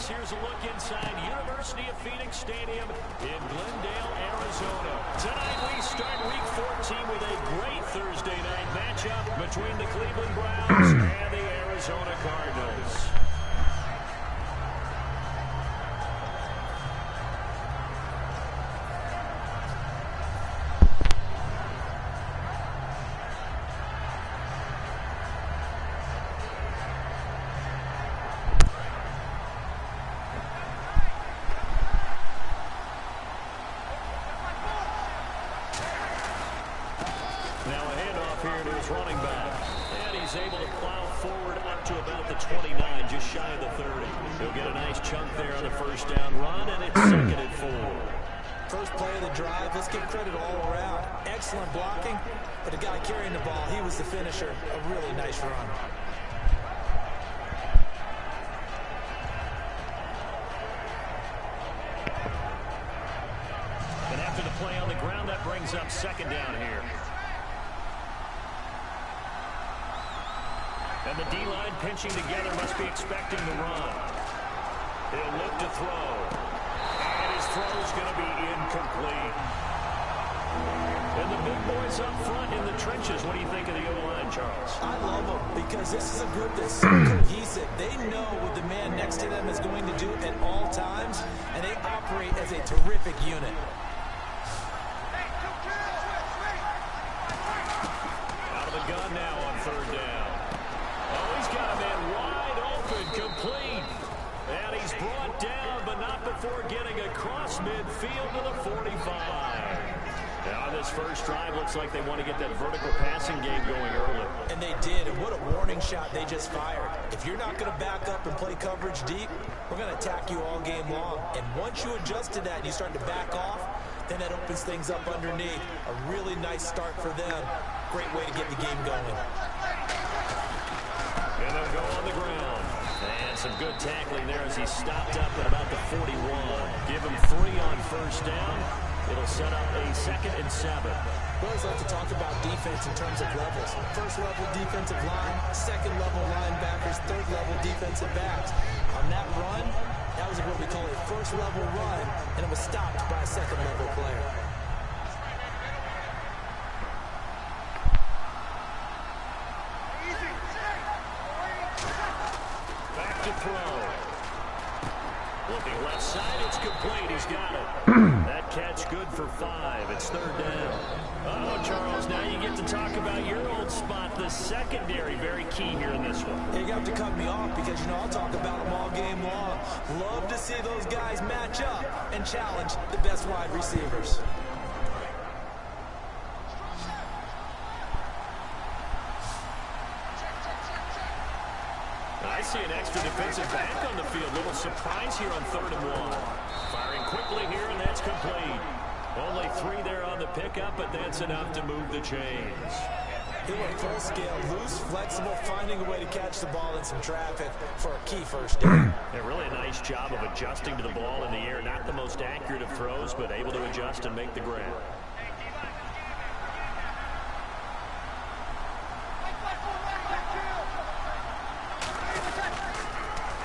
Here's a look inside University of Phoenix Stadium in Glendale, Arizona. Tonight we start Week 14 with a great Thursday night matchup between the Cleveland Browns and the Arizona Cardinals. Running back, and he's able to plow forward up to about the 29, just shy of the 30. He'll get a nice chunk there on the first down run, and it's 2nd and 4. First play of the drive, let's give credit all around. Excellent blocking, but the guy carrying the ball, he was the finisher. A really nice run. And after the play on the ground, that brings up 2nd down here. And the D-line pinching together must be expecting the run. He'll look to throw. And his throw's going to be incomplete. And the big boys up front in the trenches. What do you think of the O-line, Charles? I love them because this is a group that's so cohesive. They know what the man next to them is going to do at all times, and they operate as a terrific unit. Out of the gun now on 3rd down. Oh, he's got a man wide open, complete. And he's brought down, but not before getting across midfield to the 45. Now, this first drive looks like they want to get that vertical passing game going early. And they did, and what a warning shot they just fired. If you're not going to back up and play coverage deep, we're going to attack you all game long. And once you adjust to that and you start to back off, then that opens things up underneath. A really nice start for them. Great way to get the game going. And they'll go on the ground. And some good tackling there as he stopped up at about the 41. Give him 3 on first down. It'll set up a 2nd and 7. We always like to talk about defense in terms of levels. First level defensive line, second level linebackers, third level defensive backs. On that run, that was what we call a first level run, and it was stopped by a second level player. Throw. Looking left side, it's complete. He's got it. That catch good for 5. It's 3rd down. Oh, Charles, now you get to talk about your old spot, the secondary. Very key here in this one. You have to cut me off because, I'll talk about them all game long. Love to see those guys match up and challenge the best wide receivers. I see an extra defensive back on the field. Little surprise here on 3rd and 1. Firing quickly here, and that's complete. Only 3 there on the pickup, but that's enough to move the chains. He went full scale, loose, flexible, finding a way to catch the ball in some traffic for a key first down. Yeah, really a nice job of adjusting to the ball in the air. Not the most accurate of throws, but able to adjust and make the grab.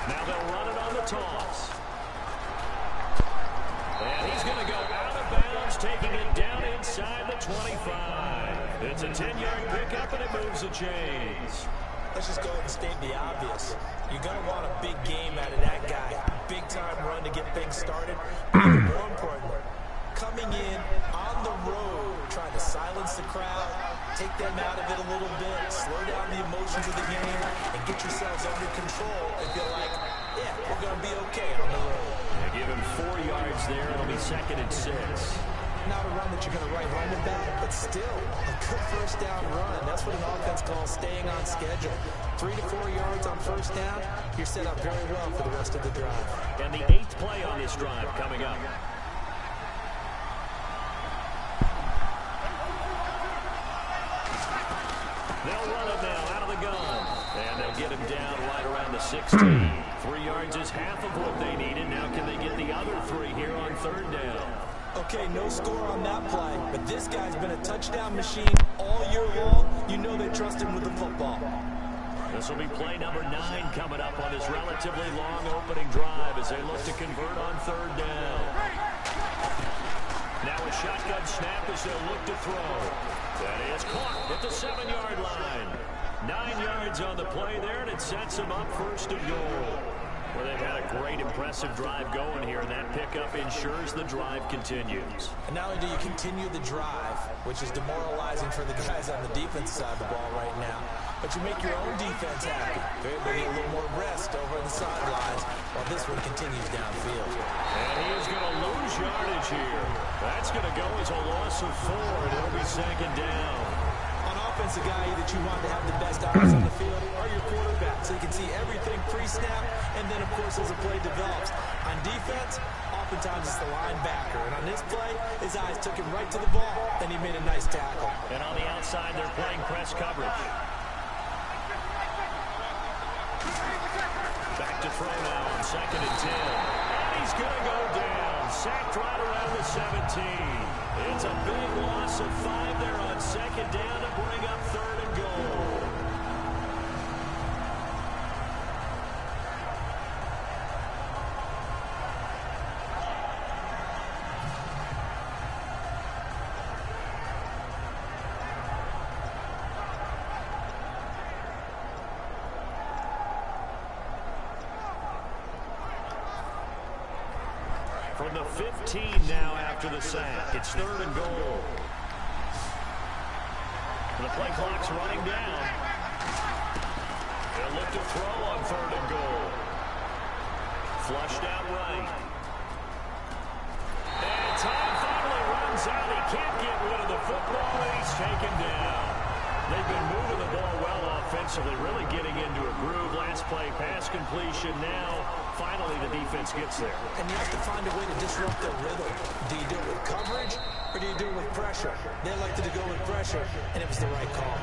Now they'll run it on the toss. And he's going to go out of bounds, taking it down inside the 25. It's a 10-yard pickup, and it moves the chains. Let's just go ahead and state the obvious. You're going to want a big game out of that guy. Big-time run to get things started. More importantly, coming in on the road, trying to silence the crowd, take them out of it a little bit, slow down the emotions of the game, and get yourselves under control and feel like, yeah, we're going to be okay on the road. They give him 4 yards there. It'll be 2nd and 6. Not a run that you're going to write home about, but still a good first down run. That's what an offense calls staying on schedule. 3 to 4 yards on first down, you're set up very well for the rest of the drive. And the 8th play on this drive coming up. They'll run it now out of the gun. And they'll get him down right around the 16. 3 yards is half of what they needed. Now can they get the other 3 here on 3rd down? Okay, no score on that play, but this guy's been a touchdown machine all year long. You know they trust him with the football. This will be play number 9 coming up on his relatively long opening drive as they look to convert on 3rd down. Now a shotgun snap as they'll look to throw. That is caught at the 7-yard line. 9 yards on the play there, and it sets them up 1st and goal. Well, they've had a great, impressive drive going here, and that pickup ensures the drive continues. And not only do you continue the drive, which is demoralizing for the guys on the defense side of the ball right now, but you make your own defense happy. They're able to get a little more rest over on the sidelines while this one continues downfield. And he is going to lose yardage here. That's going to go as a loss of 4, and it'll be 2nd down. On offense, a guy that you want to have the best eyes on the field are your quarterback, so you can see everything pre-snap, and then, of course, as the play develops. On defense, oftentimes it's the linebacker, and on this play, his eyes took him right to the ball, and he made a nice tackle. And on the outside, they're playing press coverage. Back to throw now on 2nd and 10. And he's going to go down, sacked right around the 17. It's a big loss of 5 there on 2nd down to bring up 3rd and goal. From the 15 now after the sack. It's 3rd and goal. The play clock's running down. They'll look to throw on 3rd and goal. Flushed out right. And time finally runs out. He can't get rid of the football, and he's taken down. They've been moving the ball well offensively, really getting into a groove. Last play, pass completion. Now, finally, the defense gets there. And you have to find a way to disrupt their rhythm. Do you do it with coverage, or do you do it with pressure? They elected to go with pressure, and it was the right call.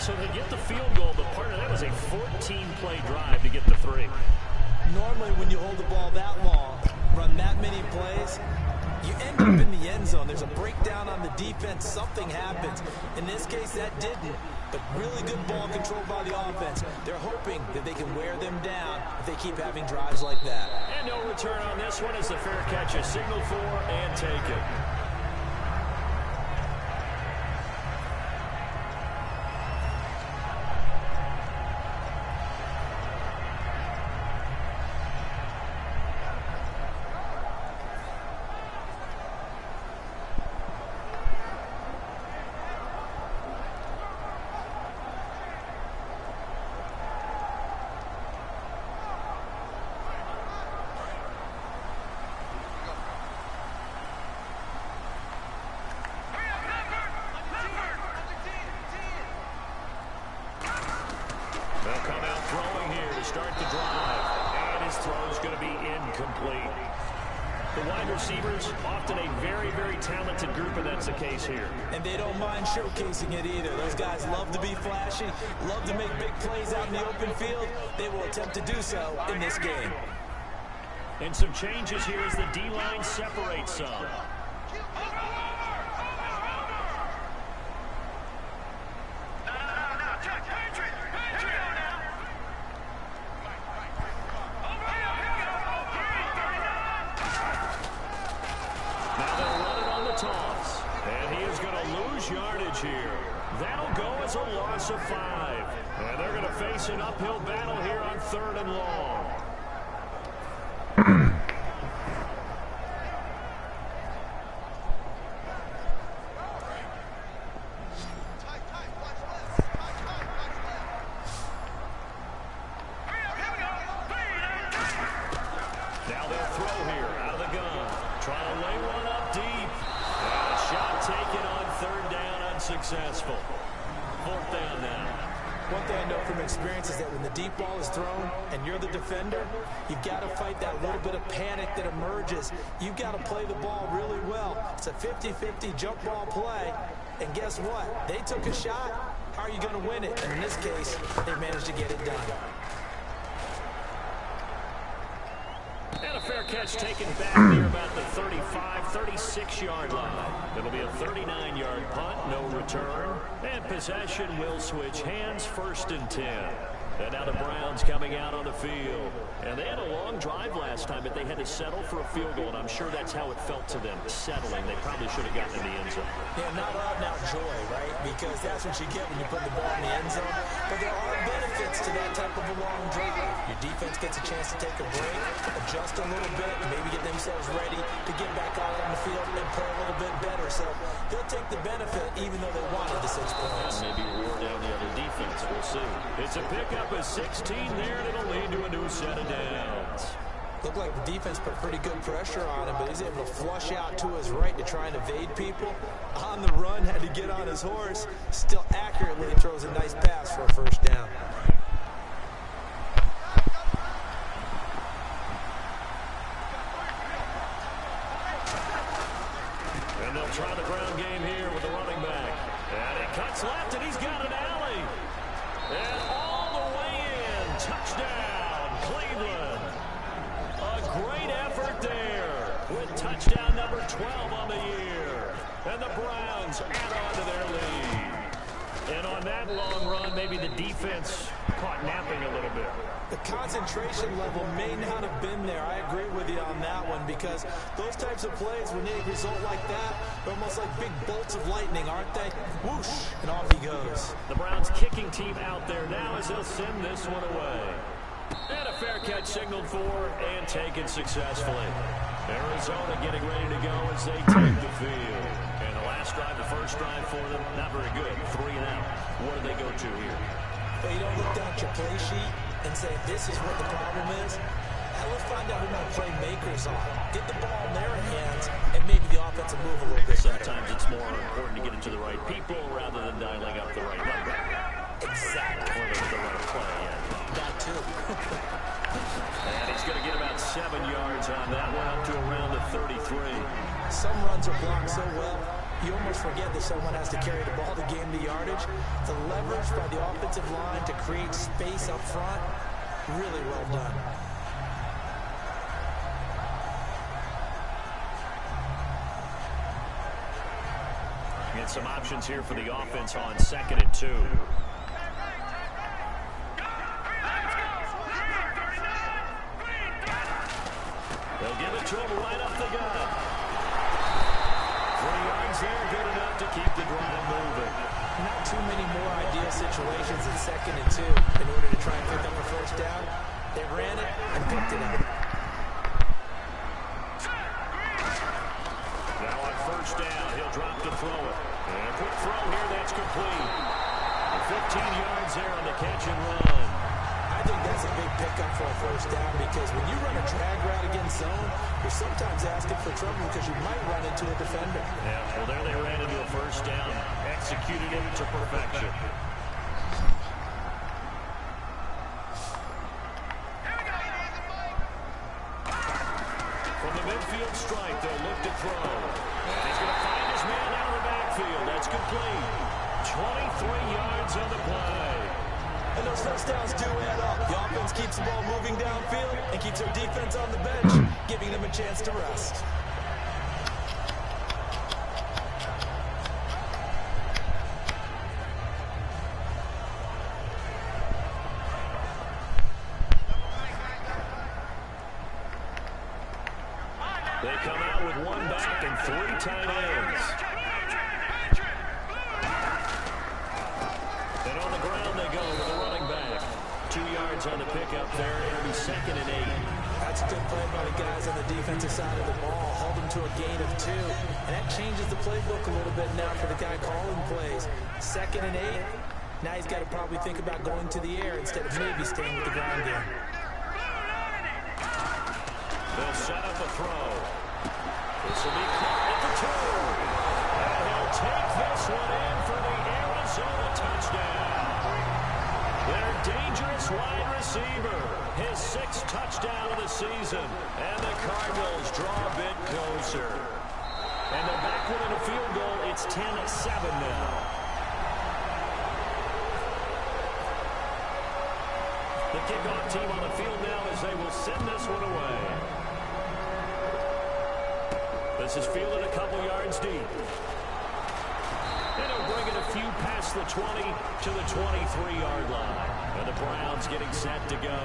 So they get the field goal, but part of that was a 14-play drive to get the 3. Normally, when you hold the ball that long, run that many plays, you end up in the end zone. There's a breakdown on the defense. Something happens. In this case, that didn't. But really good ball control by the offense. They're hoping that they can wear them down if they keep having drives like that. And no return on this one as the fair catch is signaled for and taken. They'll come out throwing here to start the drive. And his throw's going to be incomplete. The wide receivers, often a very, very talented group, and that's the case here. And they don't mind showcasing it either. Those guys love to be flashy, love to make big plays out in the open field. They will attempt to do so in this game. And some changes here as the D-line separates some. Yardage here. That'll go as a loss of 5. And they're going to face an uphill battle here on 3rd and long. Now they'll throw here out of the gun. Trying to lay one up deep. And a shot taken on 3rd down, unsuccessful. 4th down now. One thing I know from experience is that when the deep ball is thrown and you're the defender, you've got to fight that little bit of panic that emerges. You've got to play the ball really well. It's a 50-50 jump ball play. And guess what? They took a shot. How are you going to win it? And in this case, they managed to get it done. And a fair catch taken back near about the 35, 36-yard line. It'll be a 39-yard punt, no return. And possession will switch hands, 1st and 10. And now the Browns coming out on the field. And they had a long drive last time, but they had to settle for a field goal, and I'm sure that's how it felt to them, settling. They probably should have gotten in the end zone. Yeah, not out-and-out joy, right? Because that's what you get when you put the ball in the end zone. But there are benefits to that type of a long drive. Your defense gets a chance to take a break, adjust a little bit, maybe get themselves ready to get back out on the field and play a little bit better. So they'll take the benefit even though they wanted the 6 points. And maybe wear down the other defense. We'll see. It's a pickup of 16 there, and it'll lead to a new set of downs. Looked like the defense put pretty good pressure on him, but he's able to flush out to his right to try and evade people. On the run, had to get on his horse. Still accurately throws a nice pass for a 1st down. And they'll try the ground game here with the running back. And he cuts left, and he's got an alley. And all the way in. Touchdown, Cleveland. A great effort there with touchdown number 12 on the year. And the Browns add on to their lead. And on that long run, maybe the defense caught napping a little bit. The concentration level may not have been there. I agree with you on that one because those types of plays, when they result like that, they're almost like big bolts of lightning, aren't they? Whoosh, and off he goes. The Browns kicking team out there now as they'll send this one away. And a fair catch signaled for and taken successfully. Arizona getting ready to go as they take the field. And the last drive, the first drive for them, not very good. 3 and out. What do they go to here? But you don't look down at your play sheet and say, this is what the problem is. Now let's find out who my playmakers are. Get the ball in their hands, and maybe the offense will move a little bit better. Sometimes it's more important to get it to the right people rather than dialing up the right number. Exactly. Or the right play, yeah. That too. And he's going to get about 7 yards on that one, up to around the 33. Some runs are blocked so well, you almost forget that someone has to carry the ball to gain the yardage. The leverage by the offensive line to create space up front, really well done. Get some options here for the offense on 2nd and 2. They'll give it to him right up the gut. 3 yards there, good enough to keep the drive moving. Not too many more ideal situations in 2nd and 2 in order to try and pick up a 1st down. They ran it and picked it up. Now on 1st down, he'll drop to throw it. And a quick throw here, that's complete. 15 yards there on the catch and run. I think that's a big pickup for a 1st down because when you run a drag route against zone, you're sometimes asking for trouble because you might run into a defender. Yeah, well, there they ran into a 1st down, executed it to perfection. midfield stripe. They'll look to throw. And he's going to find his man out of the backfield. That's complete. 23 yards on the play. And those first downs do add up. The offense keeps the ball moving downfield and keeps their defense on the bench, giving them a chance to rest. They come out with one back and 3 tight ends. And on the ground they go with a running back. 2 yards on the pickup there. It'll be 2nd and 8. That's a good play by the guys on the defensive side of the ball. Hold them to a gain of 2. And that changes the playbook a little bit now for the guy calling plays. 2nd and 8. Now he's got to probably think about going to the air instead of maybe staying with the ground game. They'll set up a throw. This will be caught at the 2. And he'll take this one in for the Arizona touchdown. Their dangerous wide receiver. His 6th touchdown of the season. And the Cardinals draw a bit closer. And they're back within a field goal. It's 10-7 now. The kickoff team on the field now as they will send this one away. This is fielded a couple yards deep. And he'll bring it a few past the 20 to the 23-yard line. And the Browns getting set to go.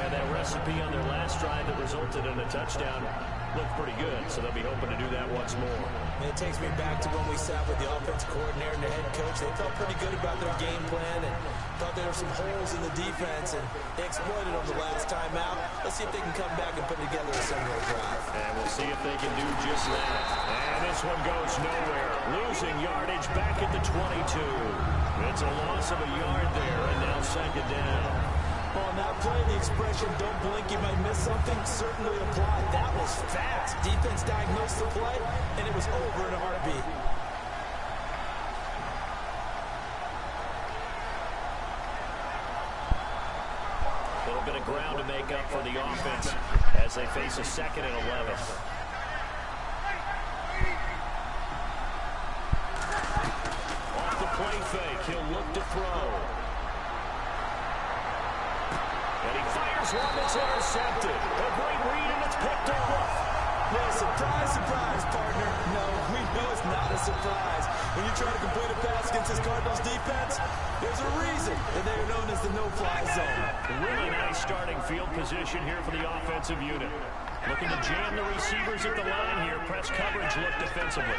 And that recipe on their last drive that resulted in a touchdown looked pretty good, so they'll be hoping to do that once more. And it takes me back to when we sat with the offensive coordinator and the head coach. They felt pretty good about their game plan and thought there were some holes in the defense, and they exploited them the last time out. Let's see if they can come back and put together a similar drive. And we'll see if they can do just that. And this one goes nowhere. Losing yardage back at the 22. It's a loss of a yard there, and now 2nd down. On that play, the expression, don't blink, you might miss something, certainly applied. That was fast. Defense diagnosed the play, and it was over in a heartbeat. A little bit of ground to make up for the offense as they face a 2nd and 11. Off the play fake, he'll look to throw. And he fires one that's intercepted. A great read, and it's picked off. Well, surprise, surprise, partner. No, we know it's not a surprise. When you try to complete a pass against this Cardinals defense, there's a reason that they are known as the no-fly zone. Really nice starting field position here for the offensive unit. Looking to jam the receivers at the line here. Press coverage look defensively.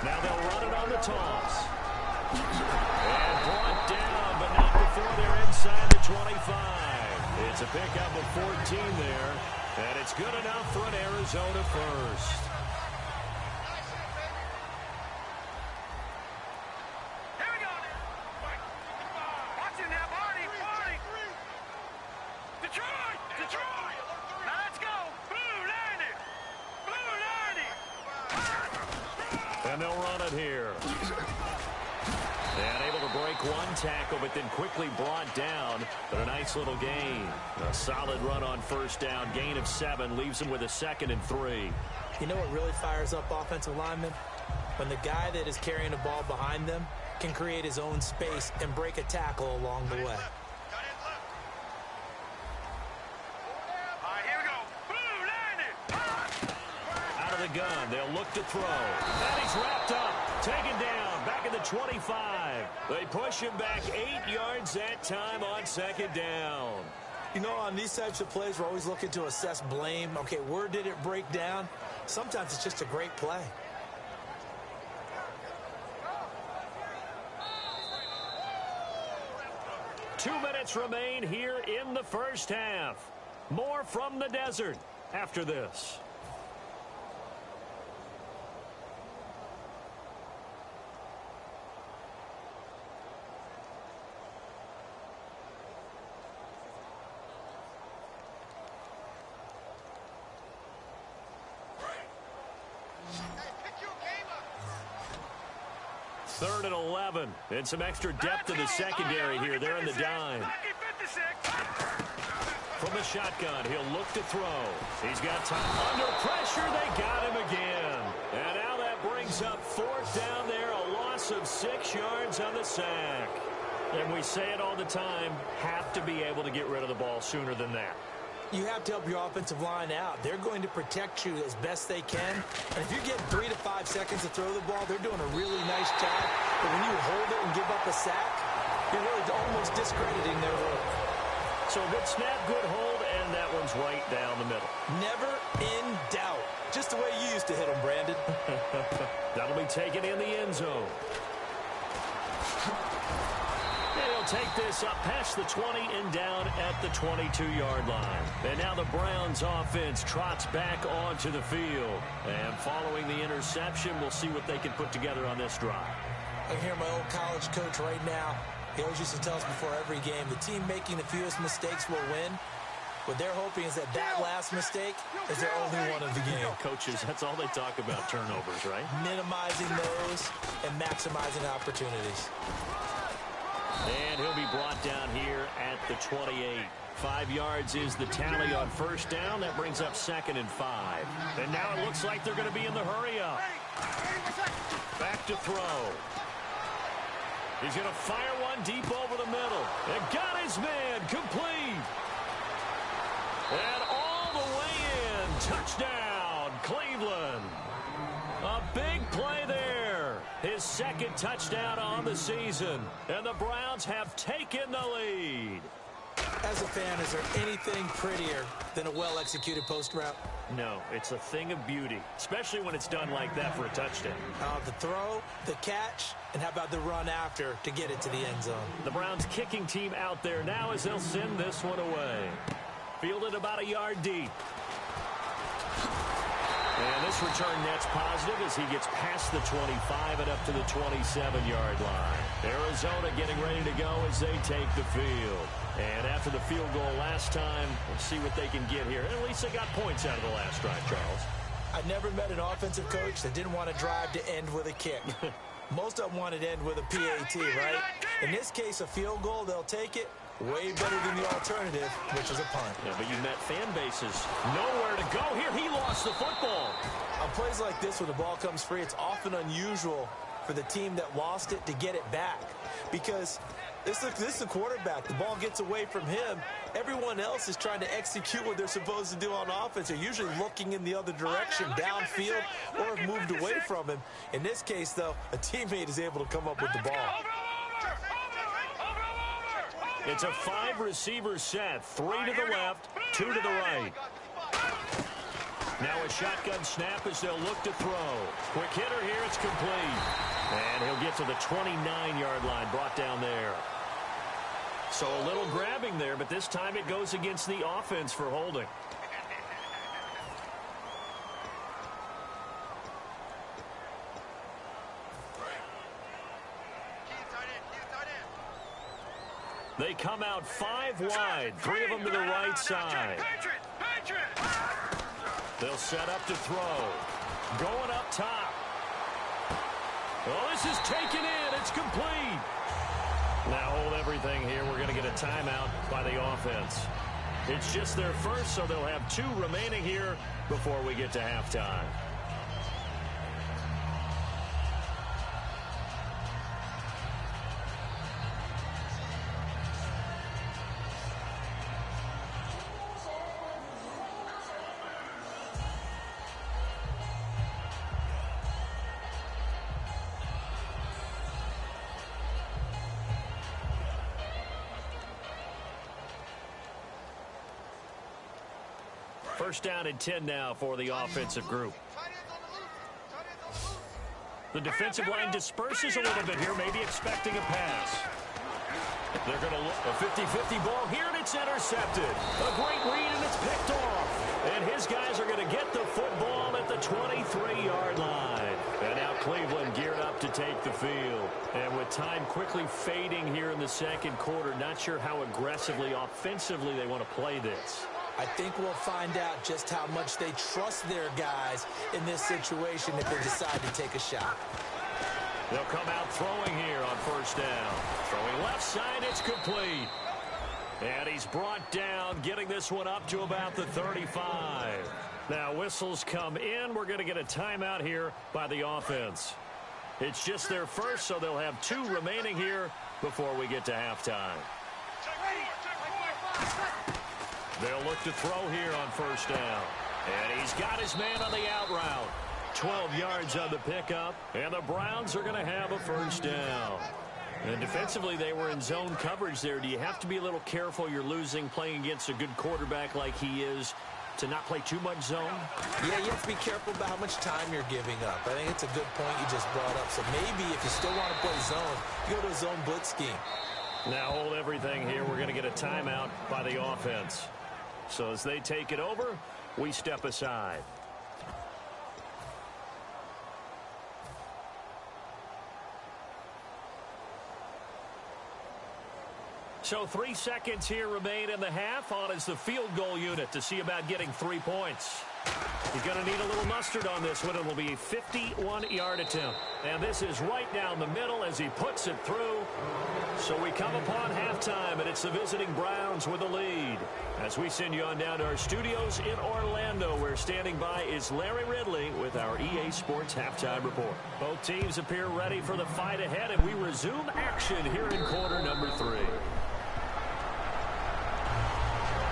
Now they'll run it on the toss. And brought down, but not before they're inside the 25. It's a pickup of 14 there. And it's good enough for an Arizona first. Here we go. Watch it now, Barney. Detroit. Now let's go. Blue 90. And they'll run it here. And able to break one tackle, but then quickly brought down. But a nice little gain. A solid run on 1st down. Gain of 7 leaves them with a 2nd and 3. You know what really fires up offensive linemen? When the guy that is carrying the ball behind them can create his own space and break a tackle along the way. All right, here we go. Blue 90. Out of the gun, they'll look to throw. And he's wrapped up, taken down, back at the 25. They push him back 8 yards that time on 2nd down. You know, on these types of plays, we're always looking to assess blame. Okay, where did it break down? Sometimes it's just a great play. Two minutes remain here in the first half. More from the desert after this. 3rd and 11. And some extra depth in the secondary here. They're in the dime. From the shotgun, he'll look to throw. He's got time. Under pressure, they got him again. And now that brings up 4th down there, a loss of 6 yards on the sack. And we say it all the time, have to be able to get rid of the ball sooner than that. You have to help your offensive line out. They're going to protect you as best they can. And if you're getting 3 to 5 seconds to throw the ball, they're doing a really nice job. But when you hold it and give up a sack, you're really almost discrediting their work. So a good snap, good hold, and that one's right down the middle. Never in doubt. Just the way you used to hit them, Brandon. That'll be taken in the end zone. They'll take this up past the 20 and down at the 22-yard line. And now the Browns offense trots back onto the field. And following the interception, we'll see what they can put together on this drive. I hear my old college coach right now. He always used to tell us before every game, the team making the fewest mistakes will win. What they're hoping is that last mistake is their only one of the game. Coaches, that's all they talk about, turnovers, right? Minimizing those and maximizing opportunities. And he'll be brought down here at the 28. 5 yards is the tally on 1st down. That brings up 2nd and 5. And now it looks like they're going to be in the hurry up. Back to throw. He's going to fire one deep over the middle. And got his man complete. And all the way in. Touchdown, Cleveland. A big play there. His 2nd touchdown on the season. And the Browns have taken the lead. As a fan, is there anything prettier than a well-executed post route? No, it's a thing of beauty, especially when it's done like that for a touchdown. The throw, the catch, and how about the run after to get it to the end zone? The Browns kicking team out there now as they'll send this one away. Fielded about a yard deep. And this return net's positive as he gets past the 25 and up to the 27-yard line. Arizona getting ready to go as they take the field. And after the field goal last time, we'll see what they can get here. At least they got points out of the last drive, Charles. I never met an offensive coach that didn't want a drive to end with a kick. Most of them want it to end with a PAT, right? In this case, a field goal, they'll take it. Way better than the alternative, which is a punt. Yeah, but you've met fan bases. Nowhere to go here. He lost the football. On plays like this, when the ball comes free, it's often unusual for the team that lost it to get it back. Because this is the quarterback. The ball gets away from him. Everyone else is trying to execute what they're supposed to do on offense. They're usually looking in the other direction, downfield, or have moved away from him. In this case, though, a teammate is able to come up with the ball. It's a 5-receiver set. 3 to the left, 2 to the right. Now a shotgun snap as they'll look to throw. Quick hitter here, it's complete. And he'll get to the 29-yard line, brought down there. So a little grabbing there, but this time it goes against the offense for holding. They come out 5 wide, 3 of them to the right side. They'll set up to throw. Going up top. Oh, this is taken in. It's complete. Now hold everything here. We're going to get a timeout by the offense. It's just their first, so they'll have 2 remaining here before we get to halftime. First down and 10 now for the offensive group. The defensive line disperses a little bit here, maybe expecting a pass. They're going to look a 50-50 ball here, and it's intercepted. A great read, and it's picked off. And his guys are going to get the football at the 23-yard line. And now Cleveland geared up to take the field. And with time quickly fading here in the second quarter, not sure how aggressively, offensively they want to play this. I think we'll find out just how much they trust their guys in this situation if they decide to take a shot. They'll come out throwing here on first down. Throwing left side, it's complete. And he's brought down, getting this one up to about the 35. Now whistles come in. We're going to get a timeout here by the offense. It's just their first, so they'll have 2 remaining here before we get to halftime. They'll look to throw here on first down. And he's got his man on the out route. 12 yards on the pickup, and the Browns are going to have a first down. And defensively, they were in zone coverage there. Do you have to be a little careful? You're losing, playing against a good quarterback like he is, to not play too much zone? Yeah, you have to be careful about how much time you're giving up. I think it's a good point you just brought up. So maybe if you still want to play zone, you go to a zone blitz scheme. Now hold everything here. We're going to get a timeout by the offense. So as they take it over, we step aside. So 3 seconds here remain in the half. On is the field goal unit to see about getting 3 points. He's going to need a little mustard on this one. It will be a 51-yard attempt. And this is right down the middle as he puts it through. So we come upon halftime, and it's the visiting Browns with the lead. As we send you on down to our studios in Orlando, where standing by is Larry Ridley with our EA Sports Halftime Report. Both teams appear ready for the fight ahead, and we resume action here in quarter number 3.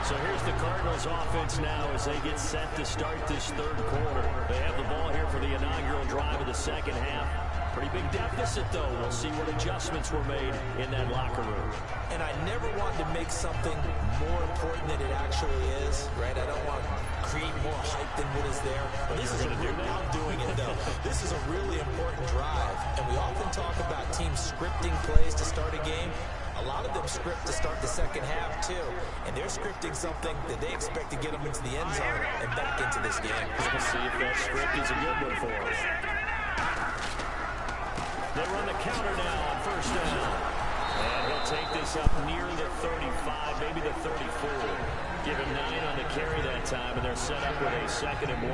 So here's the Cardinals offense now as they get set to start this third quarter. They have the ball here for the inaugural drive of the second half. Pretty big deficit, though. We'll see what adjustments were made in that locker room. And I never want to make something more important than it actually is, right? I don't want to create more hype than what is there. But this is I'm doing it, though. This is a really important drive. And we often talk about teams scripting plays to start a game. A lot of them script to start the second half, too. And they're scripting something that they expect to get them into the end zone and back into this game. We'll see if that script is a good one for us. They run the counter now on first down. And he'll take this up near the 35, maybe the 34. Give him 9 on the carry that time, and they're set up with a 2nd and 1.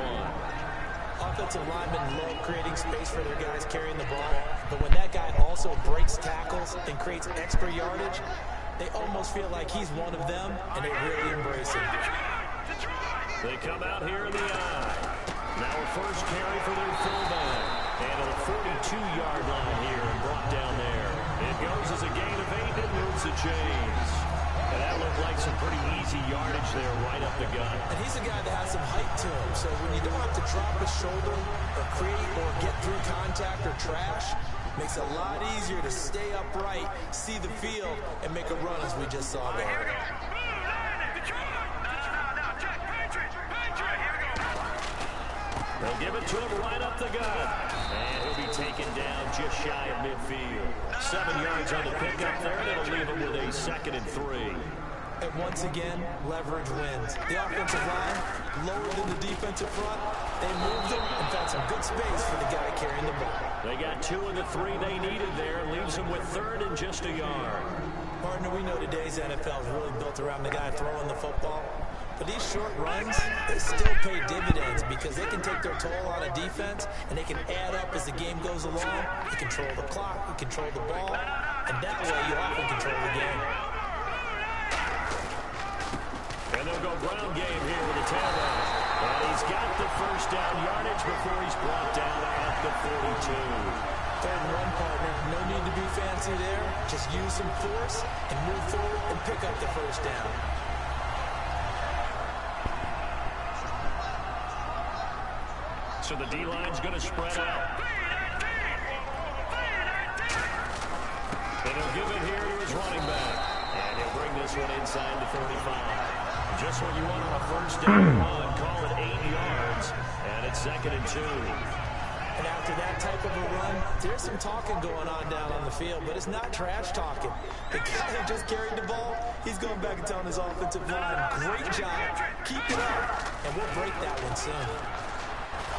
Offensive linemen love creating space for their guys carrying the ball. But when that guy also breaks tackles and creates extra yardage, they almost feel like he's one of them, and they really embrace him. They come out here in the eye. Now a first carry for their fullback. And at the 42-yard line here and brought down there. It goes as a gain of 8 and moves the chains. And that looked like some pretty easy yardage there right up the gut. And he's a guy that has some height to him. So when you don't have to drop his shoulder or create or get through contact or trash, makes it a lot easier to stay upright, see the field, and make a run as we just saw there. They'll give it to him right up the gut. And he'll be taken down just shy of midfield. 7 yards on the pickup there, and it'll leave him with a 2nd and 3. And once again, leverage wins. The offensive line, lower than the defensive front, they moved them and found some good space for the guy carrying the ball. They got 2 of the 3 they needed there. Leaves them with 3rd and just a yard. Partner, we know today's NFL is really built around the guy throwing the football. But these short runs, they still pay dividends because they can take their toll on a defense and they can add up as the game goes along. You control the clock, you control the ball, and that way you often control the game. And they'll go ground game here with the tailback. And he's got the first down yardage before he's brought down at the 42. 3rd and 1, partner. No need to be fancy there. Just use some force and move forward and pick up the first down. So the D-line's going to spread out. And he'll give it here to his running back. And he'll bring this one inside the 35. Just what you want on a first down run. Call it 8 yards. And it's 2nd and 2. And after that type of a run, there's some talking going on down on the field, but it's not trash talking. The guy who just carried the ball, he's going back and telling his offensive line, great job, keep it up, and we'll break that one soon.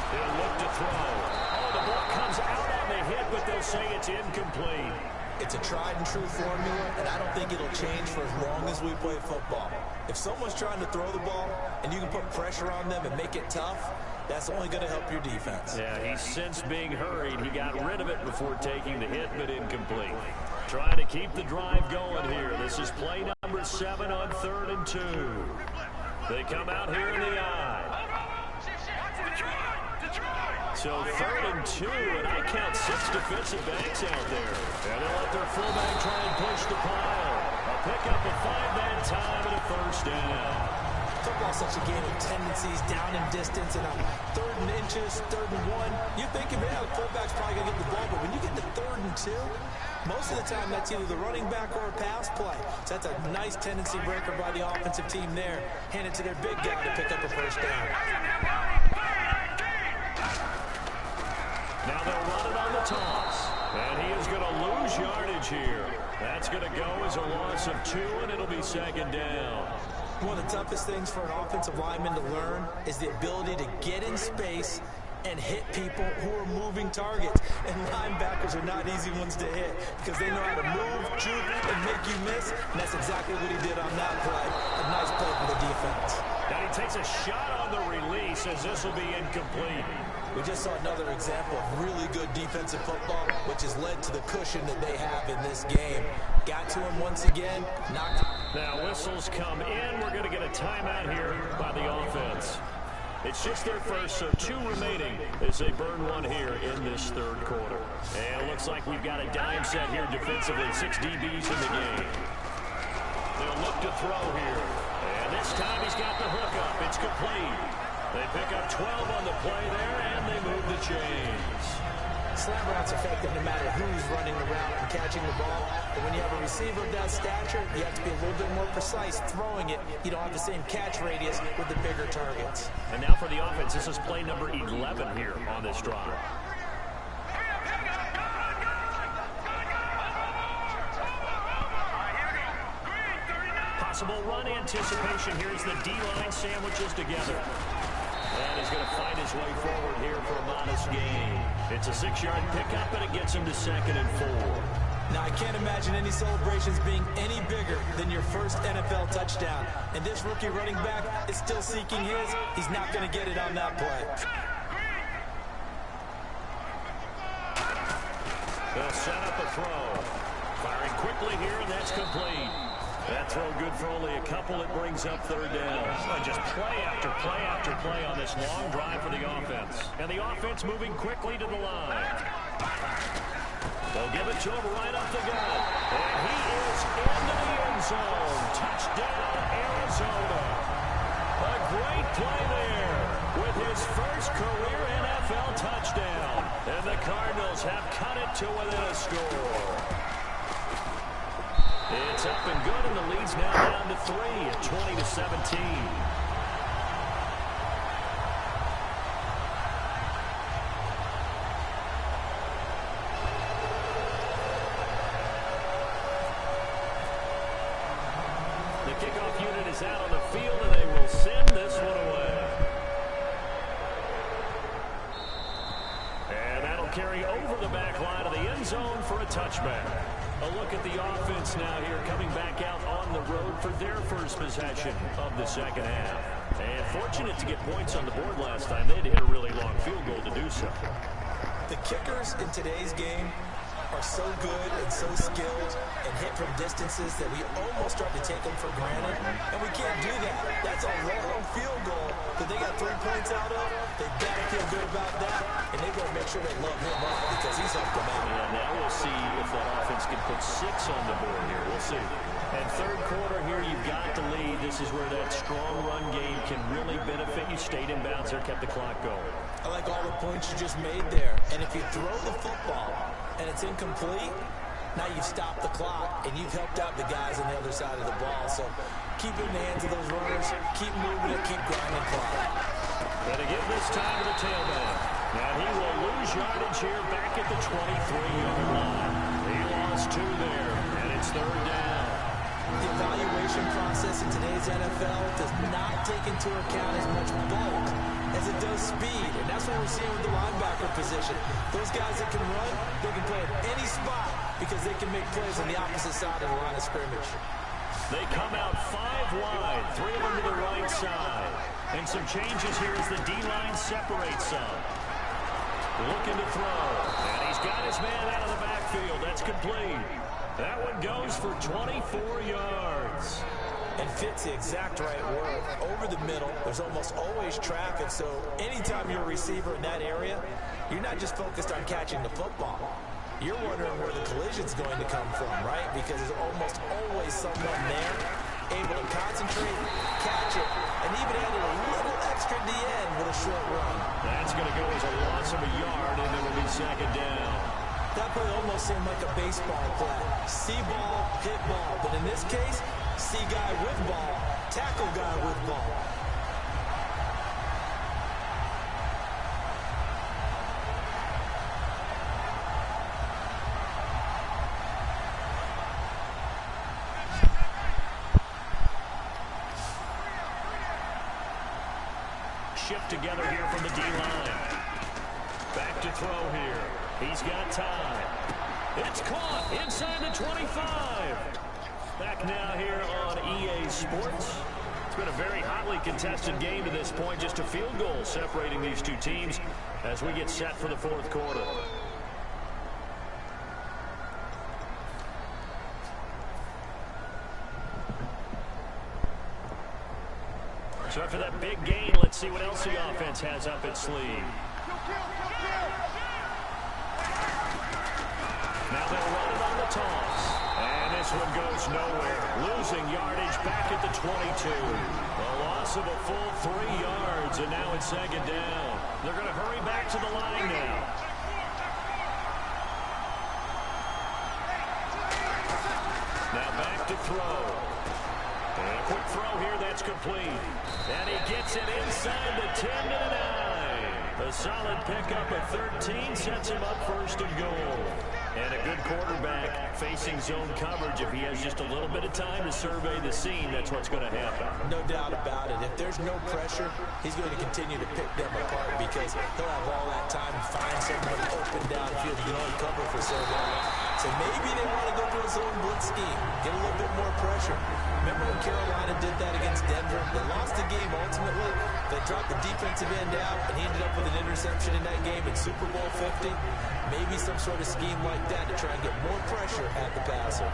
They'll look to throw. Oh, the ball comes out on the hit, but they'll say it's incomplete. It's a tried-and-true formula, and I don't think it'll change for as long as we play football. If someone's trying to throw the ball and you can put pressure on them and make it tough, That's only going to help your defense. Yeah, he's since being hurried. He got rid of it before taking the hit, but incomplete. Trying to keep the drive going here. This is play number 7 on 3rd and 2. They come out here in the I. So 3rd and 2, and I count 6 defensive backs out there. And they'll let their fullback try and push the pile. A pickup of 5-man time and a first down. Football's such a game of tendencies, down in distance, and on 3rd and inches, 3rd and 1. You think of it, the fullback's probably going to get the ball, but when you get to 3rd and 2, most of the time that's either the running back or a pass play. So that's a nice tendency breaker by the offensive team there. Hand it to their big guy to pick up a first down. Now they'll run it on the toss. And he is going to lose yardage here. That's going to go as a loss of 2, and it'll be 2nd down. One of the toughest things for an offensive lineman to learn is the ability to get in space and hit people who are moving targets. And linebackers are not easy ones to hit because they know how to move, juke, and make you miss. And that's exactly what he did on that play. A nice play for the defense. Now he takes a shot on the release as this will be incomplete. We just saw another example of really good defensive football, which has led to the cushion that they have in this game. Got to him once again, knocked him. Now whistles come in. We're going to get a timeout here by the offense. It's just their first, so 2 remaining as they burn one here in this 3rd quarter. And it looks like we've got a dime set here defensively. 6 DBs in the game. They'll look to throw here. And this time he's got the hook up. It's complete. They pick up 12 on the play there, and they move the chains. Slant route's effective no matter who's running the route and catching the ball. But when you have a receiver of that stature, you have to be a little bit more precise throwing it. You don't have the same catch radius with the bigger targets. And now for the offense, this is play number 11 here on this drive. Possible run anticipation. Here's the D-line sandwiches together. And he's going to find his way forward here for a modest gain. It's a 6-yard pickup, and it gets him to 2nd and 4. Now, I can't imagine any celebrations being any bigger than your first NFL touchdown. And this rookie running back is still seeking his. He's not going to get it on that play. They'll set up a throw. Firing quickly here, and that's complete. That throw good for only a couple. It brings up 3rd down. And just play after play after play on this long drive for the offense. And the offense moving quickly to the line. They'll give it to him right off the gut. And he is into the end zone. Touchdown, Arizona. A great play there with his first career NFL touchdown. And the Cardinals have cut it to within a score. It's up and good, and the lead's now down to 3 at 20-17. The kickoff unit is out on the field, and they will send this one away. And that'll carry over the back line of the end zone for a touchback. A look at the offense now here, coming back out on the road for their first possession of the 2nd half. And fortunate to get points on the board last time. They had to hit a really long field goal to do so. The kickers in today's game are so good and so skilled and hit from distances that we almost start to take them for granted. And we can't do that. That's a long field goal that they got 3 points out of. They've got to feel good about that. And they've got to make sure they love him up because he's helped them out. Yeah, now we'll see if that offense can put 6 on the board here. We'll see. And 3rd quarter here, you've got to lead. This is where that strong run game can really benefit you. Stayed in bounds there, kept the clock going. I like all the points you just made there. And if you throw the football and it's incomplete, now you've stopped the clock and you've helped out the guys on the other side of the ball. So keep it in the hands of those runners, keep moving it, keep grinding clock. Going to give this time to the tailback. Now he will lose yardage here back at the 23-yard line. He lost 2 there, and it's 3rd down. The evaluation process in today's NFL does not take into account as much bulk as it does speed, and that's what we're seeing with the linebacker position. Those guys that can run, they can play at any spot because they can make plays on the opposite side of the line of scrimmage. They come out 5 wide, 3 of them to the right side. And some changes here as the D-line separates some. Looking to throw. And he's got his man out of the backfield. That's complete. That one goes for 24 yards. And fits the exact right word. Over the middle, there's almost always traffic, so anytime you're a receiver in that area, you're not just focused on catching the football. You're wondering where the collision's going to come from, right? Because there's almost always someone there able to concentrate, catch it, and even add a little extra at the end with a short run. That's going to go as a loss of a yard, and it'll be second down. That play almost seemed like a baseball play. See ball, hit ball. But in this case, see guy with ball, tackle guy with ball. Shift together here from the D-line. Back to throw here. He's got time. It's caught inside the 25. Back now here on EA Sports. It's been a very hotly contested game to this point. Just a field goal separating these two teams as we get set for the fourth quarter. So after that big gain, let's see what else the offense has up its sleeve. Now they'll run it on the toss. And this one goes nowhere. Losing yardage back at the 22. A loss of a full 3 yards, and now it's second down. They're going to hurry back to the line now. Now back to throw. And a quick throw here, that's complete. And he gets it inside the 10 to the 9. A solid pickup of 13 sets him up first and goal. And a good quarterback facing zone coverage. If he has just a little bit of time to survey the scene, that's what's going to happen. No doubt about it. If there's no pressure, he's going to continue to pick them apart because he'll have all that time to find someone open downfield. You don't cover for so long. So maybe they want to go to a zone blitz scheme, get a little bit more pressure. Remember when Carolina did that against Denver? They lost the game ultimately. They dropped the defensive end out, and he ended up with an interception in that game in Super Bowl 50. Maybe some sort of scheme like that to try and get more pressure at the passer.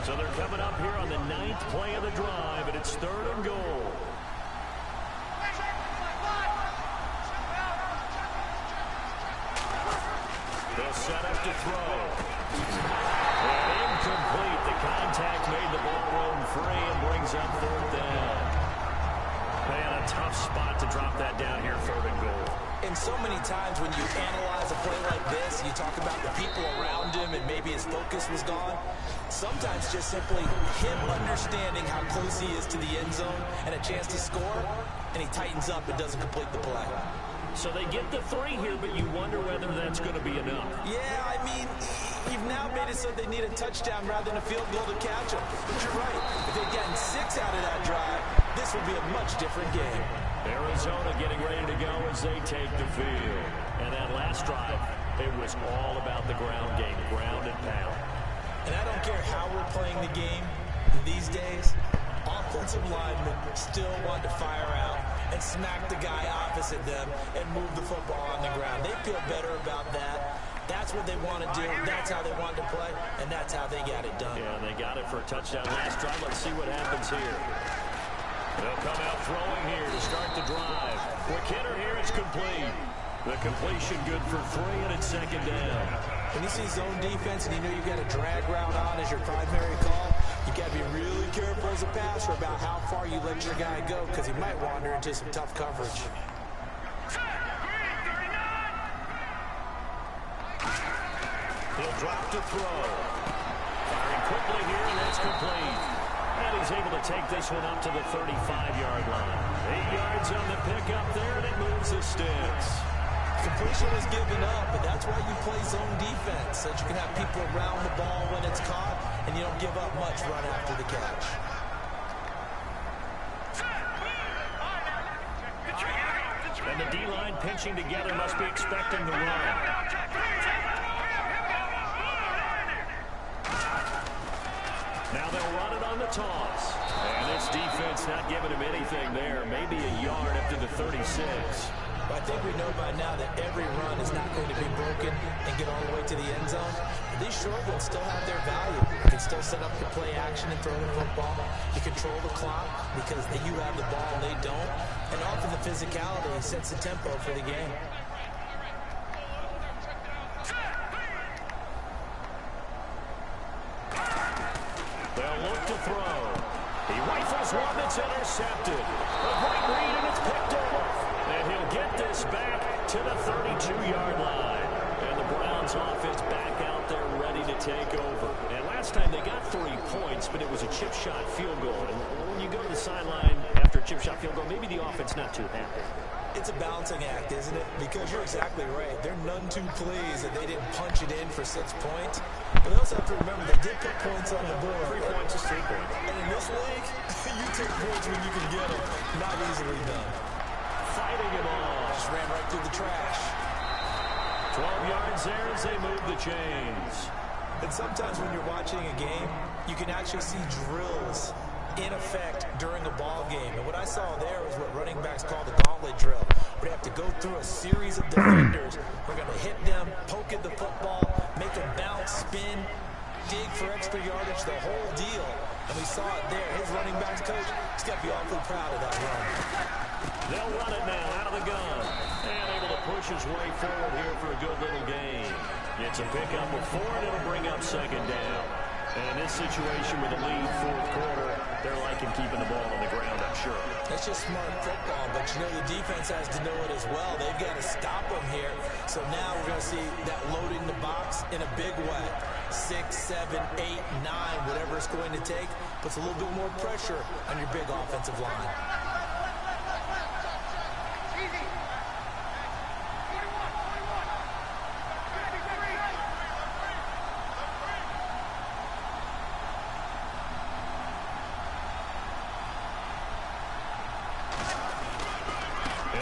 So they're coming up here on the 9th play of the drive, and it's 3rd and goal. They'll set up to throw. And incomplete. The contact made the ball roam free and brings up 4th down. They had a tough spot to drop that down here, 3rd and goal. And so many times when you analyze a play like this, you talk about the people around him and maybe his focus was gone. Sometimes just simply him understanding how close he is to the end zone and a chance to score, and he tightens up and doesn't complete the play. So they get the 3 here, but you wonder whether that's going to be enough. Yeah, I mean, you've now made it so they need a touchdown rather than a field goal to catch him. But you're right. If they'd gotten 6 out of that drive, this would be a much different game. Arizona getting ready to go as they take the field. And that last drive, it was all about the ground game, ground and pound. And I don't care how we're playing the game these days, offensive linemen still want to fire out and smack the guy opposite them and move the football on the ground. They feel better about that. That's what they want to do. That's how they want to play, and that's how they got it done. Yeah, they got it for a touchdown last drive. Let's see what happens here. They'll come out throwing here to start the drive. Quick hitter here, it's complete. The completion good for 3, and it's 2nd down. When you see zone defense and you know you've got a drag route on as your primary call, you got to be really careful as a passer about how far you let your guy go because he might wander into some tough coverage. He'll drop to throw. Firing quickly here, and that's complete. And he's able to take this one up to the 35-yard line. 8 yards on the pickup there, and it moves the sticks. Completion was given up, but that's why you play zone defense, so that you can have people around the ball when it's caught, and you don't give up much run after the catch. And the D-line pinching together must be expecting the run. Now they'll run it on the toss. And this defense not giving him anything there. Maybe a yard up to the 36. I think we know by now that every run is not going to be broken and get all the way to the end zone. But these short ones still have their value. You can still set up the play action and throw the football. You control the clock because you have the ball and they don't. And often the physicality sets the tempo for the game. They'll look to throw. He rifles one that's intercepted. A great read, and it's picked off. And he'll get this back to the 32-yard line. And the Browns offense back out there ready to take over. And last time they got 3 points, but it was a chip shot field goal. And when you go to the sideline after a chip shot field goal, maybe the offense not too happy. It's a balancing act, isn't it? Because you're exactly right. They're none too pleased that they didn't punch it in for 6 points. But they also have to remember they did put points on the board. 3 points is 3 points. And in this league, you take points when you can get them. Not easily done. Fighting him off. Just ran right through the trash. 12 yards there as they move the chains. And sometimes when you're watching a game, you can actually see drills in effect during a ball game. And what I saw there was what running backs call the gauntlet drill. We have to go through a series of defenders. We're going to hit them, poke at the football, make them bounce, spin, dig for extra yardage, the whole deal. And we saw it there. His running backs coach, he's got to be awfully proud of that run. They'll run it now out of the gun. And able to push his way forward here for a good little gain. It's a pickup of 4, and it'll bring up 2nd down. And in this situation with a lead 4th quarter, they're liking keeping the ball on the ground, I'm sure. That's just smart football, but you know the defense has to know it as well. They've got to stop them here. So now we're going to see that loading the box in a big way. 6, 7, 8, 9, whatever it's going to take, puts a little bit more pressure on your big offensive line.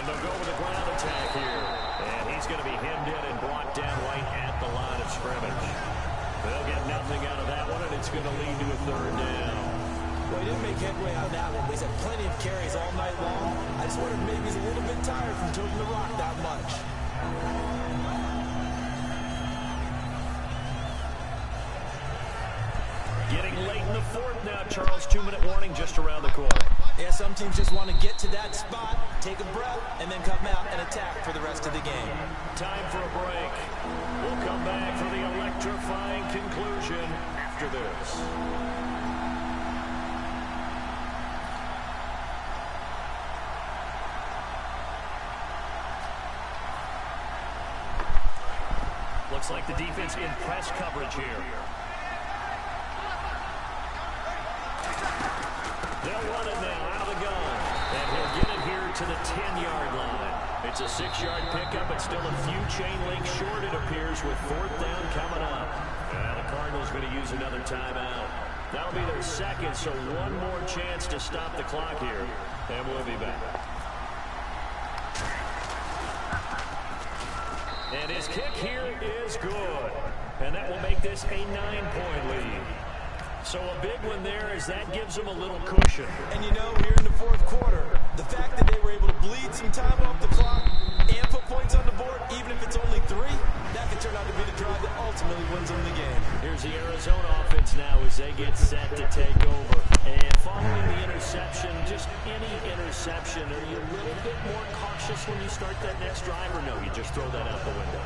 They'll go with a ground attack here. And he's going to be hemmed in and brought down right at the line of scrimmage. They'll get nothing out of that one, and it's going to lead to a 3rd down. Well, he didn't make headway on that one, but he's had plenty of carries all night long. I just wondered maybe he's a little bit tired from toting the rock that much. Getting late in the 4th now, Charles. 2-minute warning just around the corner. Yeah, some teams just want to get to that spot, take a breath, and then come out and attack for the rest of the game. Time for a break. We'll come back for the electrifying conclusion after this. Looks like the defense in press coverage here. They'll run it now out of the gun. And he'll get it here to the 10-yard line. It's a 6-yard pickup, but still a few chain links short, it appears, with 4th down coming up. And the Cardinals going to use another timeout. That'll be their 2nd, so one more chance to stop the clock here. And we'll be back. And his kick here is good. And that will make this a 9-point lead. So a big one there as that gives them a little cushion. And you know, here in the 4th quarter, the fact that they were able to bleed some time off the clock and put points on the board, even if it's only 3, that could turn out to be the drive that ultimately wins them the game. Here's the Arizona offense now as they get set to take over. And following the interception, just any interception, are you a little bit more cautious when you start that next drive, or no, you just throw that out the window?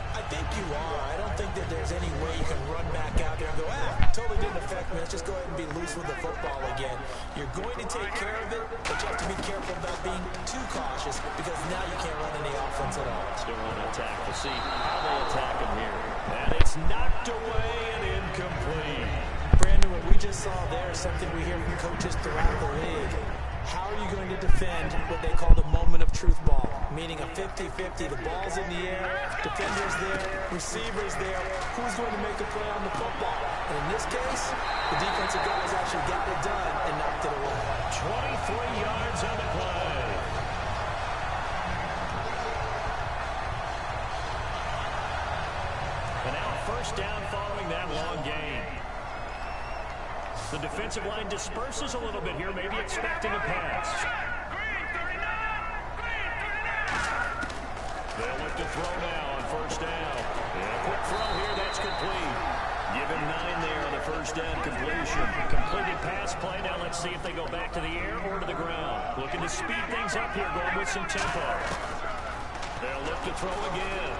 I think you are. I don't think that there's any way you can run back out there and go, totally didn't affect me. Let's just go ahead and be loose with the football again. You're going to take care of it, but you have to be careful about being too cautious because now you can't run any offense at all. Still want to attack. We'll see how they attack him here. And it's It's knocked away and incomplete. Brandon, what we just saw there is something we hear from coaches throughout the league. How are you going to defend what they call the moment of truth ball, meaning a 50-50, the ball's in the air, defenders there, receivers there, who's going to make a play on the football? And in this case, the defensive guys actually got it done and knocked it away. 23 yards on the play. And now a first down following that long gain. The defensive line disperses a little bit here, maybe expecting a pass. They'll look to throw now on first down. And a quick throw here, that's complete. Give him 9 there on the first down completion. Completed pass play. Now let's see if they go back to the air or to the ground. Looking to speed things up here, going with some tempo. They'll look to throw again.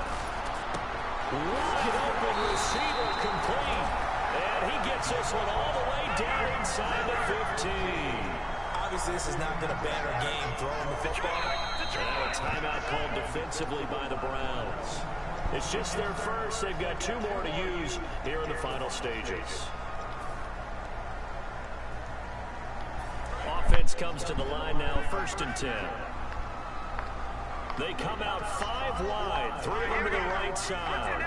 Wide open receiver complete. And he gets this one all the way down inside the 15. Obviously, this has not been a banner game throwing the football. Now a timeout called defensively by the Browns. It's just their first. They've got 2 more to use here in the final stages. Offense comes to the line now, 1st and 10. They come out 5 wide, 3 of them to the right side.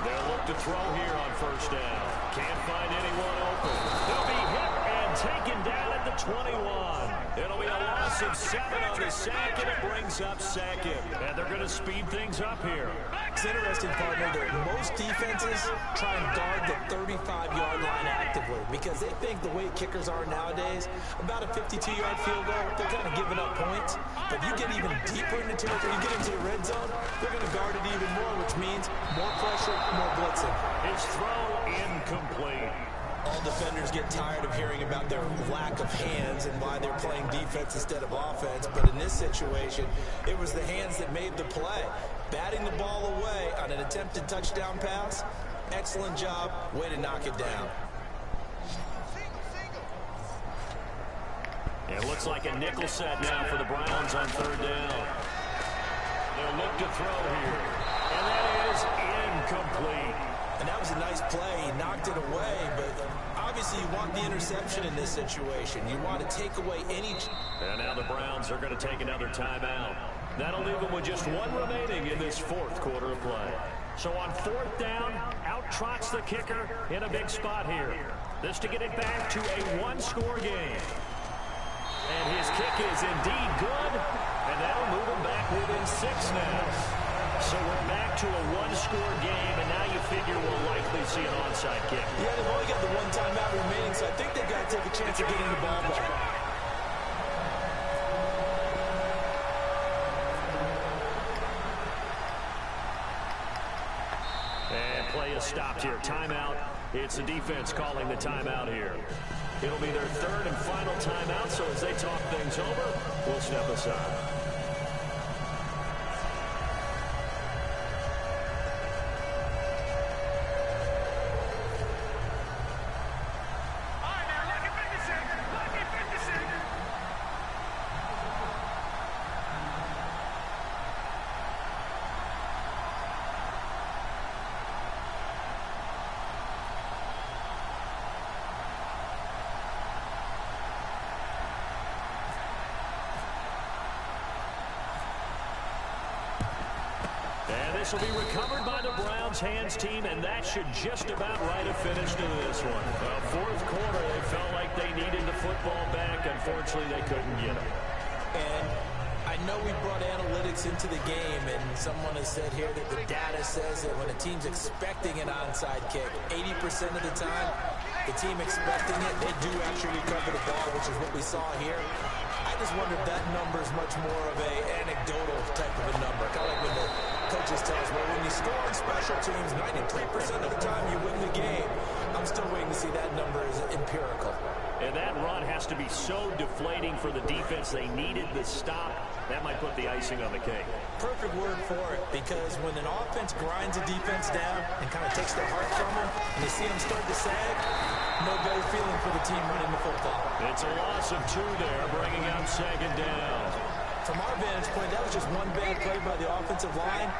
They'll look to throw here on first down. Can't find anyone open. They'll be hit and taken down at the 21. It'll be a loss of 7 on the sack, and it brings up 2nd. And they're going to speed things up here. It's interesting, partner, that most defenses try and guard the 35-yard line actively because they think the way kickers are nowadays, about a 52-yard field goal, they're kind of giving up points. But you get even deeper in the territory, you get into the red zone, they're going to guard it even more, which means more pressure, more blitzing. His throw incomplete. All defenders get tired of hearing about their lack of hands and why they're playing defense instead of offense. But in this situation, it was the hands that made the play. Batting the ball away on an attempted touchdown pass. Excellent job. Way to knock it down. It looks like a nickel set now for the Browns on 3rd down. They'll look to throw here. And that is incomplete. And that was a nice play. He knocked it away, but obviously you want the interception in this situation. You want to take away any... And now the Browns are going to take another timeout. That'll leave them with just 1 remaining in this 4th quarter of play. So on 4th down, out trots the kicker in a big spot here. This to get it back to a 1-score game. And his kick is indeed good, and that'll move him back within 6 now. So we're back to a 1-score game, and now you figure we'll likely see an onside kick. Yeah, they've only got the 1 timeout remaining, so I think they've got to take a chance of getting the ball back. And play is stopped here. Timeout. It's the defense calling the timeout here. It'll be their 3rd and final timeout, so as they talk things over, we'll step aside. This will be recovered by the Browns hands team, and that should just about write a finish to this one. 4th quarter, they felt like they needed the football back. Unfortunately, they couldn't get it. And I know we brought analytics into the game, and someone has said here that the data says that when a team's expecting an onside kick, 80% of the time, the team expecting it, they do actually recover the ball, which is what we saw here. I just wonder if that number is much more of a anecdotal type of a number. Kind of like when the coaches tell us, well, when you score on special teams, 93% of the time you win the game. I'm still waiting to see that number is empirical. And that run has to be so deflating for the defense. They needed the stop. That might put the icing on the cake. Perfect word for it, because when an offense grinds a defense down and kind of takes their heart from them, and you see them start to sag, no better feeling for the team running the football. It's a loss of 2 there, bringing out 2nd down. From our vantage point, that was just one bad play by the offensive line.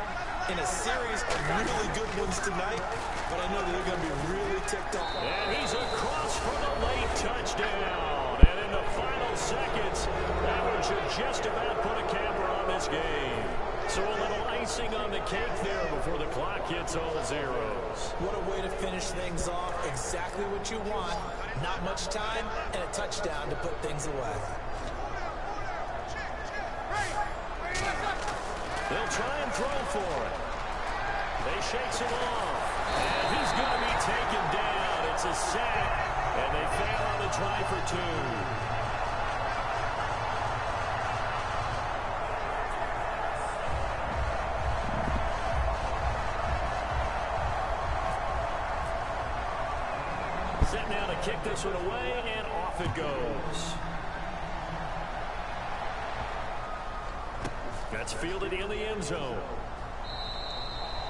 in a series of really good ones tonight, but I know that they're going to be really ticked off. And he's across for the late touchdown. And in the final seconds, that one should just about put a camper on this game. So a little icing on the cake there before the clock hits all zeros. What a way to finish things off. Exactly what you want. Not much time and a touchdown to put things away. They'll try and throw for it. They shakes him off. And he's going to be taken down. It's a sack. And they fail on the try for two. Set now to kick this one away, and off it goes. That's fielded in the end zone.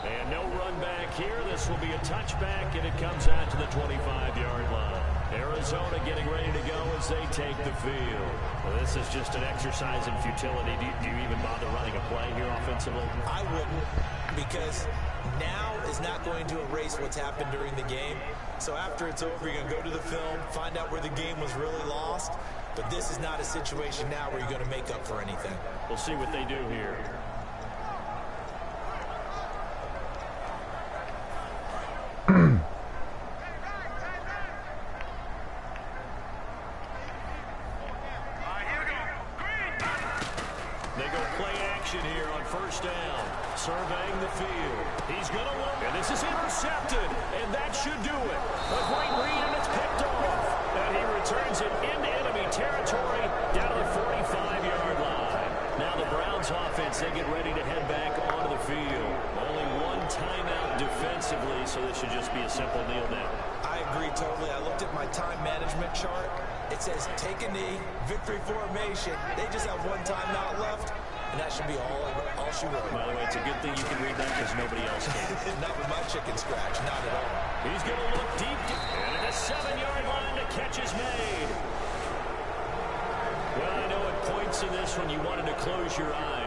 And no run back here. This will be a touchback, and it comes out to the 25-yard line. Arizona getting ready to go as they take the field. Well, this is just an exercise in futility. Do you even bother running a play here offensively? I wouldn't, because now is not going to erase what's happened during the game. So after it's over, you're going to go to the film, find out where the game was really lost. But this is not a situation now where you're going to make up for anything. We'll see what they do here. They go play action here on first down. Surveying the field. He's going to look. And this is intercepted. And that should do it. A great read, and it's picked off. And he returns it into enemy territory down to the 45-yard line. Now the Browns offense, they get ready to head back onto the field. Only one timeout defensively, so this should just be a simple kneel down. I agree totally. I looked at my time management chart. It says take a knee, victory formation. They just have one timeout left, and that should be all she wrote. By the way, it's a good thing you can read that because nobody else can. Not with my chicken scratch, not at all. He's going to look deep, and at a 7-yard line, the catch is made. Well, I know at points in this when you wanted to close your eyes.